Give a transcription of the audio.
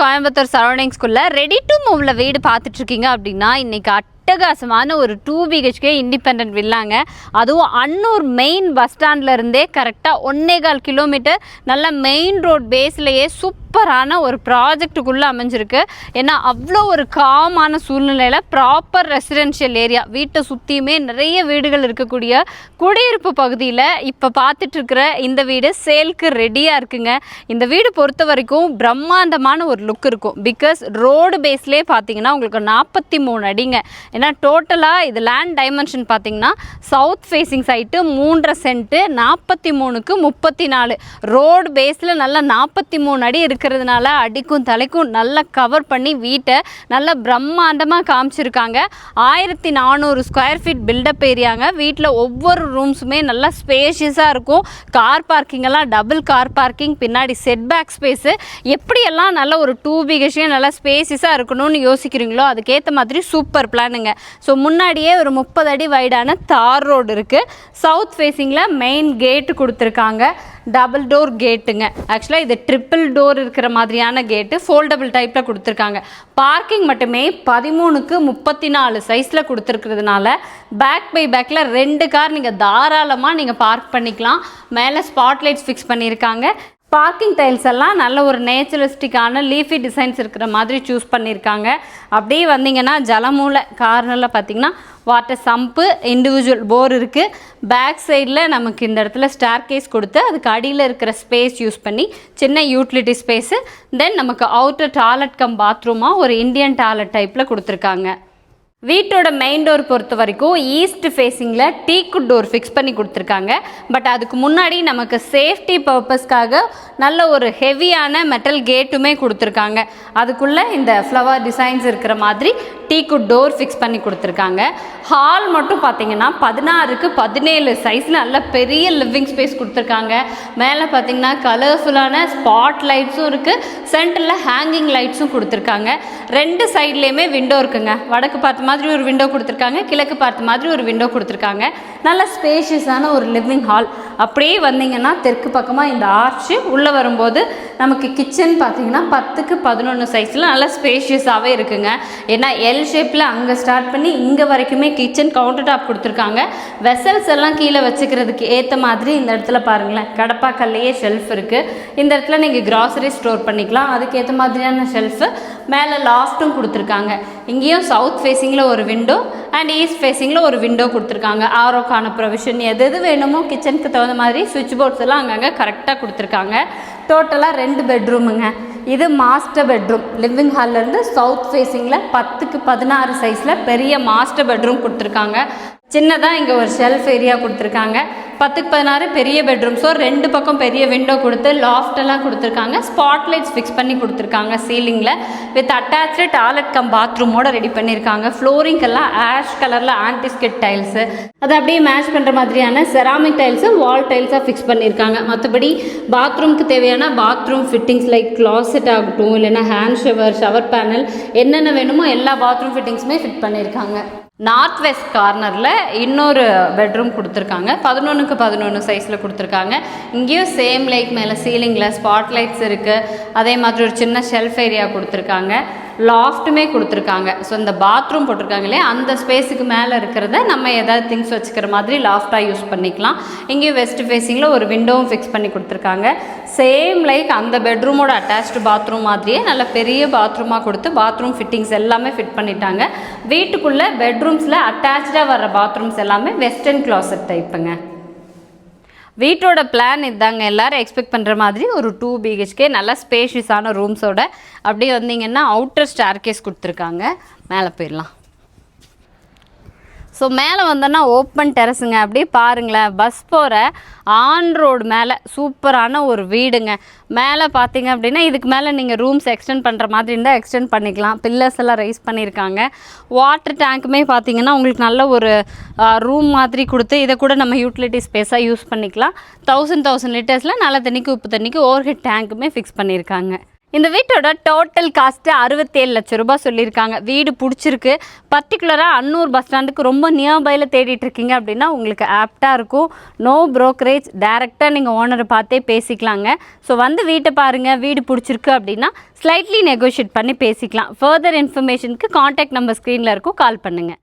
Coimbatore சரௌண்டிங்ஸ்குள்ள ready to மூவ்ல வீடு பார்த்துட்டு இருக்கீங்க அப்படின்னா இன்னைக்கு அட்டகாசமான ஒரு 2 BHK இண்டிபெண்டன்ட் வில்லாங்க. அதுவும் அன்னூர் மெயின் பஸ் ஸ்டாண்ட்ல இருந்தே கரெக்டாக 1.25 கிலோமீட்டர் நல்ல மெயின் ரோட் பேஸ்லேயே சூப்பரான ஒரு ப்ராஜெக்டுக்குள்ளே அமைஞ்சிருக்கு. ஏன்னா அவ்வளோ ஒரு காமான சூழ்நிலையில் ப்ராப்பர் ரெசிடென்ஷியல் ஏரியா, வீட்டை சுற்றியுமே நிறைய வீடுகள் இருக்கக்கூடிய குடியிருப்பு பகுதியில் இப்போ பார்த்துட்டு இருக்கிற இந்த வீடு சேல்க்கு ரெடியாக இருக்குங்க. இந்த வீடு பொறுத்த வரைக்கும் பிரம்மாண்டமான ஒரு லுக் இருக்கும். பிகாஸ் ரோடு பேஸ்லேயே பார்த்தீங்கன்னா உங்களுக்கு 43 அடிங்க. ஏன்னா டோட்டலாக இது லேண்ட் டைமென்ஷன் பார்த்தீங்கன்னா சவுத் ஃபேஸிங் சைட்டு 3.5 சென்ட்டு 43க்கு 34 ரோடு பேஸில் நல்லா 43 அடி இருக்கிறதுனால அடிக்கும் தலைக்கும் நல்லா கவர் பண்ணி வீட்டை நல்லா பிரம்மாண்டமாக காமிச்சிருக்காங்க. 1400 ஸ்கொயர் ஃபீட் பில்டப் ஏரியாங்க. வீட்டில் ஒவ்வொரு ரூம்ஸுமே நல்லா ஸ்பேஷியஸாக இருக்கும். கார் பார்க்கிங்கெல்லாம் டபுள் கார் பார்க்கிங், பின்னாடி செட்பேக் ஸ்பேஸு, எப்படியெல்லாம் நல்ல ஒரு 2 BHK நல்லா ஸ்பேஸிஸாக இருக்கணும்னு யோசிக்கிறீங்களோ அதுக்கேற்ற மாதிரி சூப்பர் பிளானுங்க. ஸோ முன்னாடியே ஒரு 30 அடி வைடான தார் ரோடு இருக்குது. சவுத் ஃபேஸிங்கில் மெயின் கேட்டு கொடுத்துருக்காங்க. டபுள் டோர் கேட்டுங்க. ஆக்சுவலாக இது ட்ரிப்பிள் டோர் இருக்கிற மாதிரியான கேட்டு ஃபோல்டபுள் டைப்பில் கொடுத்துருக்காங்க. பார்க்கிங் மட்டுமே 13க்கு 34 சைஸில் கொடுத்துருக்கிறதுனால பேக் பை பேக்கில் 2 கார் நீங்கள் தாராளமாக நீங்கள் பார்க் பண்ணிக்கலாம். மேலே ஸ்பாட் லைட்ஸ் ஃபிக்ஸ் பண்ணியிருக்காங்க. பார்க்கிங் டைல்ஸ் எல்லாம் நல்ல ஒரு நேச்சுரலிஸ்டிக்கான லீஃபி டிசைன்ஸ் இருக்கிற மாதிரி சூஸ் பண்ணியிருக்காங்க. அப்படியே வந்தீங்கன்னா ஜலமூலை கார்னரில் பார்த்தீங்கன்னா வாட்டர் சம்பு, இண்டிவிஜுவல் போர் இருக்குது. பேக் சைடில் நமக்கு இந்த இடத்துல ஸ்டார் கேஸ் கொடுத்து அதுக்கு அடியில் இருக்கிற ஸ்பேஸ் யூஸ் பண்ணி சின்ன யூட்டிலிட்டி ஸ்பேஸு, தென் நமக்கு அவுட்டர் டாய்லெட் கம் பாத்ரூமாக ஒரு இந்தியன் டாய்லெட் டைப்பில் கொடுத்துருக்காங்க. வீட்டோட மெயின் டோர் பொறுத்த வரைக்கும் ஈஸ்ட் ஃபேஸிங்கில் டீக்குட் டோர் ஃபிக்ஸ் பண்ணி கொடுத்துருக்காங்க. பட் அதுக்கு முன்னாடி நமக்கு சேஃப்டி பர்பஸ்க்காக நல்ல ஒரு ஹெவியான மெட்டல் கேட்டுமே கொடுத்துருக்காங்க. அதுக்குள்ளே இந்த ஃப்ளவர் டிசைன்ஸ் இருக்கிற மாதிரி டீக்குட் டோர் ஃபிக்ஸ் பண்ணி கொடுத்துருக்காங்க. ஹால் மட்டும் பார்த்தீங்கன்னா 16க்கு 17 சைஸில் நல்ல பெரிய லிவிங் ஸ்பேஸ் கொடுத்துருக்காங்க. மேலே பார்த்தீங்கன்னா கலர்ஃபுல்லான ஸ்பாட் லைட்ஸும் இருக்குது. சென்டரில் ஹேங்கிங் லைட்ஸும் கொடுத்துருக்காங்க. 2 சைட்லேயுமே விண்டோ இருக்குங்க. வடக்கு பார்த்த மாதிரி ஒரு விண்டோ கொடுத்துருக்காங்க, கிழக்கு பார்த்த மாதிரி ஒரு விண்டோ கொடுத்துருக்காங்க. நல்ல ஸ்பேஷியஸான ஒரு லிவிங் ஹால். அப்படியே வந்தீங்கன்னா தெற்கு பக்கமாக இந்த ஆர்ச்சு உள்ளே வரும்போது நமக்கு கிச்சன் பார்த்தீங்கன்னா 10க்கு 11 சைஸில் நல்ல ஸ்பேஷியஸாகவே இருக்குங்க. ஏன்னா எல் ஷேப்பில் அங்கே ஸ்டார்ட் பண்ணி இங்கே வரைக்குமே கிச்சன் கவுண்டர் டாப் கொடுத்துருக்காங்க. வெசல்ஸ் எல்லாம் கீழே வச்சுக்கிறதுக்கு ஏற்ற மாதிரி இந்த இடத்துல பாருங்களேன் கடப்பாக்கல்லையே ஷெல்ஃப் இருக்குது. இந்த இடத்துல நீங்கள் கிராசரி ஸ்டோர் பண்ணிக்கலாம். அதுக்கேற்ற மாதிரியான ஷெல்ஃபு. மேலே லாஃப்ட்டும் கொடுத்துருக்காங்க. இங்கேயும் சவுத் ஃபேஸிங்கில் ஒரு விண்டோ அண்ட் ஈஸ்ட் ஃபேஸிங்கில் ஒரு விண்டோ கொடுத்துருக்காங்க. ஆரோக்கான ப்ரொவிஷன் எது எது வேணுமோ கிச்சனுக்கு தகுந்த மாதிரி சுவிட்ச் போர்ட்ஸ் எல்லாம் அங்கங்கே கரெக்டாக கொடுத்துருக்காங்க. டோட்டலாக 2 பெட்ரூமுங்க. இது மாஸ்டர் பெட்ரூம். லிவிங் ஹால்லேருந்து சவுத் ஃபேஸிங்கில் 10க்கு 16 சைஸில் பெரிய மாஸ்டர் பெட்ரூம் கொடுத்துருக்காங்க. சின்னதாக இங்கே ஒரு ஷெல்ஃப் ஏரியா கொடுத்துருக்காங்க. 10க்கு 16 பெரிய பெட்ரூம். ஸோ 2 பக்கம் பெரிய விண்டோ கொடுத்து லாஃப்டெல்லாம் கொடுத்துருக்காங்க. ஸ்பாட் லைட்ஸ் ஃபிக்ஸ் பண்ணி கொடுத்துருக்காங்க சீலிங்கில். வித் அட்டாச்சு டாய்லெட் கம் பாத்ரூமோட ரெடி பண்ணியிருக்காங்க. ஃப்ளோரிங்கெல்லாம் ஆஷ் கலரில் ஆன்டிஸ்கெட் டைல்ஸு, அதை அப்படியே மேட்ச் பண்ணுற மாதிரியான செராமிக் டைல்ஸு வால் டைல்ஸாக ஃபிக்ஸ் பண்ணியிருக்காங்க. மற்றபடி பாத்ரூம்க்கு தேவையான பாத்ரூம் ஃபிட்டிங்ஸ் லைக் கிளாசெட் ஆகட்டும், இல்லைன்னா ஹேண்ட் ஷவர் பேனல், என்னென்ன வேணுமோ எல்லா பாத்ரூம் ஃபிட்டிங்ஸுமே ஃபிட் பண்ணியிருக்காங்க. நார்த் வெஸ்ட் கார்னரில் இன்னொரு பெட்ரூம் கொடுத்துருக்காங்க. 11க்கு 11 சைஸில் கொடுத்துருக்காங்க. இங்கேயும் சேம் லைக் மேலே சீலிங்கில் ஸ்பாட் லைட்ஸ் இருக்குது. அதே மாதிரி ஒரு சின்ன ஷெல்ஃப் ஏரியா கொடுத்துருக்காங்க. லாஃப்ட்டுமே கொடுத்துருக்காங்க. ஸோ இந்த பாத்ரூம் போட்டிருக்காங்களே அந்த ஸ்பேஸுக்கு மேலே இருக்கிறத நம்ம ஏதாவது திங்ஸ் வச்சுக்கிற மாதிரி லாஃப்டாக யூஸ் பண்ணிக்கலாம். இங்கேயும் வெஸ்ட் ஃபேஸிங்கில் ஒரு விண்டோவும் ஃபிக்ஸ் பண்ணி கொடுத்துருக்காங்க. சேம் லைக் அந்த பெட்ரூமோட அட்டாச்டு பாத்ரூம் மாதிரியே நல்ல பெரிய பாத்ரூமாக கொடுத்து பாத்ரூம் ஃபிட்டிங்ஸ் எல்லாமே ஃபிட் பண்ணிட்டாங்க. வீட்டுக்குள்ளே பெட்ரூம்ஸில் அட்டாச்சாக வர்ற பாத்ரூம்ஸ் எல்லாமே வெஸ்டர்ன் கிளாசெட் டைப்புங்க. வீட்டோட பிளான் இதாங்க. எல்லோரும் எக்ஸ்பெக்ட் பண்ணுற மாதிரி ஒரு 2 BHK நல்ல ஸ்பேஷியஸான ரூம்ஸோட அப்படியே வந்தீங்கன்னா அவுட்டர் ஸ்டார் கேஸ் கொடுத்துருக்காங்க. மேலே போயிடலாம். ஸோ மேலே வந்தோன்னா ஓப்பன் டெரஸுங்க. அப்படியே பாருங்களேன், பஸ் போகிற ஆன் ரோடு மேலே சூப்பரான ஒரு வீடுங்க. மேலே பார்த்தீங்க அப்படின்னா இதுக்கு மேலே நீங்கள் ரூம்ஸ் எக்ஸ்டெண்ட் பண்ணுற மாதிரி இருந்தால் எக்ஸ்டெண்ட் பண்ணிக்கலாம். பில்லர்ஸ் எல்லாம் ரைஸ் பண்ணியிருக்காங்க. வாட்டர் டேங்க்குமே பார்த்தீங்கன்னா உங்களுக்கு நல்ல ஒரு ரூம் மாதிரி கொடுத்து இதை கூட நம்ம யூட்டிலிட்டி ஸ்பேஸாக யூஸ் பண்ணிக்கலாம். 1000 லிட்டர்ஸில் நல்ல தண்ணிக்கு உப்பு தண்ணிக்கு ஓவர் ஹெட் டேங்க்குமே ஃபிக்ஸ் பண்ணியிருக்காங்க. இந்த வீட்டோட டோட்டல் காஸ்ட்டு 67 லட்சம் ரூபாய் சொல்லியிருக்காங்க. வீடு பிடிச்சிருக்கு. பர்டிகுலராக அன்னூர் பஸ் ஸ்டாண்டுக்கு ரொம்ப நியர்பையில் தேடிட்டு இருக்கீங்க அப்படின்னா உங்களுக்கு ஆப்டாக இருக்கும். நோ ப்ரோக்கரேஜ், டைரெக்டாக நீங்கள் ஓனரை பார்த்தே பேசிக்கலாங்க. ஸோ வந்து வீட்டை பாருங்கள், வீடு பிடிச்சிருக்கு அப்படின்னா ஸ்லைட்லி நெகோஷியேட் பண்ணி பேசிக்கலாம். ஃபர்தர் இன்ஃபர்மேஷனுக்கு காண்டாக்ட் நம்பர் ஸ்க்ரீனில் இருக்கும், கால் பண்ணுங்கள்.